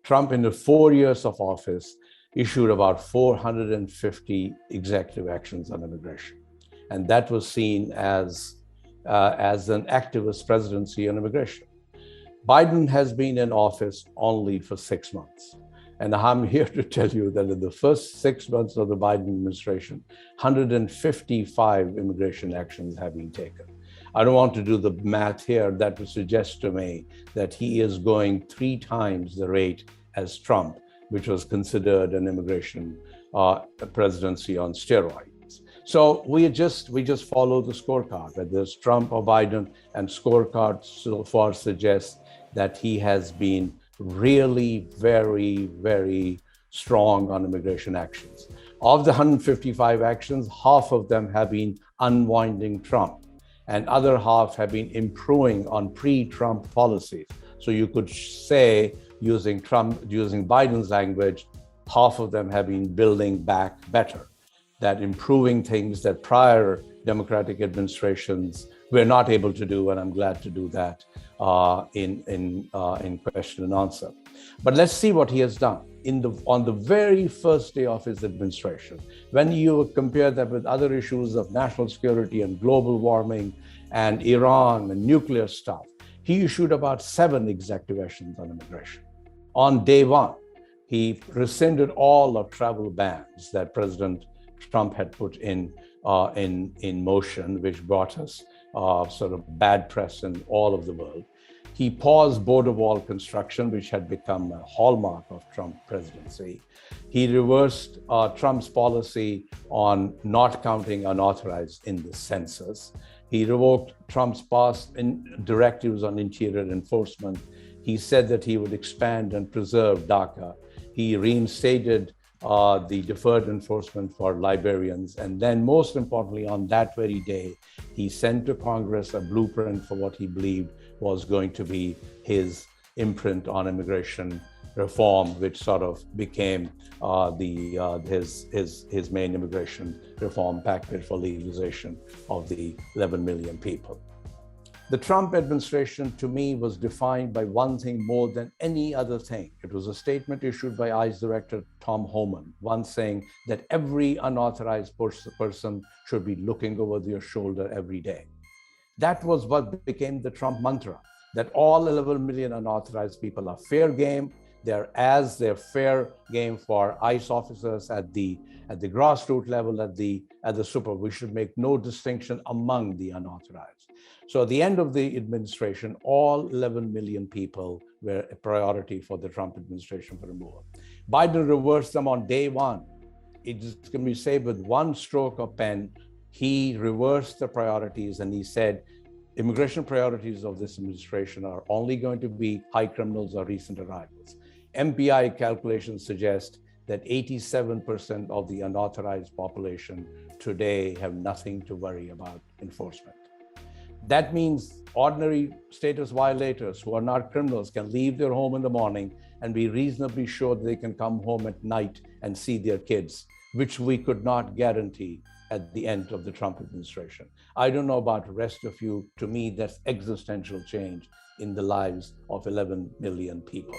Trump, in the 4 years of office, issued about 450 executive actions on immigration. And that was seen as an activist presidency on immigration. Biden has been in office only for 6 months. And I'm here to tell you that in the first 6 months of the Biden administration, 155 immigration actions have been taken. I don't want to do the math here. That would suggest to me that he is going 3 times the rate as Trump, which was considered an immigration presidency on steroids. So we just follow the scorecard, whether it's Trump or Biden, and scorecard so far suggests that he has been really very, very strong on immigration actions. Of the 155 actions, half of them have been unwinding Trump, and other half have been improving on pre-Trump policies. So you could say, using Biden's language, half of them have been building back better, that improving things that prior Democratic administrations were not able to do, and I'm glad to do that in question and answer. But let's see what he has done. On the very first day of his administration, when you compare that with other issues of national security and global warming and Iran and nuclear stuff, he issued about 7 executive actions on immigration. On day one, he rescinded all of travel bans that President Trump had put in motion, which brought us sort of bad press in all of the world. He paused border wall construction, which had become a hallmark of Trump presidency. He reversed Trump's policy on not counting unauthorized in the census. He revoked Trump's past directives on interior enforcement. He said that he would expand and preserve DACA. He reinstated the deferred enforcement for Liberians. And then most importantly, on that very day, he sent to Congress a blueprint for what he believed was going to be his imprint on immigration reform, which sort of became his main immigration reform package for legalization of the 11 million people. The Trump administration, to me, was defined by one thing more than any other thing. It was a statement issued by ICE Director Tom Homan, once saying that every unauthorized person should be looking over their shoulder every day. That was what became the Trump mantra, that all 11 million unauthorized people are fair game. They're fair game for ICE officers at the grassroots level, at the super. We should make no distinction among the unauthorized. So at the end of the administration, all 11 million people were a priority for the Trump administration for removal. Biden reversed them on day one. It can be said with one stroke of pen, he reversed the priorities and he said, immigration priorities of this administration are only going to be high criminals or recent arrivals. MPI calculations suggest that 87% of the unauthorized population today have nothing to worry about enforcement. That means ordinary status violators who are not criminals can leave their home in the morning and be reasonably sure they can come home at night and see their kids, which we could not guarantee at the end of the Trump administration. I don't know about the rest of you. To me, that's existential change in the lives of 11 million people.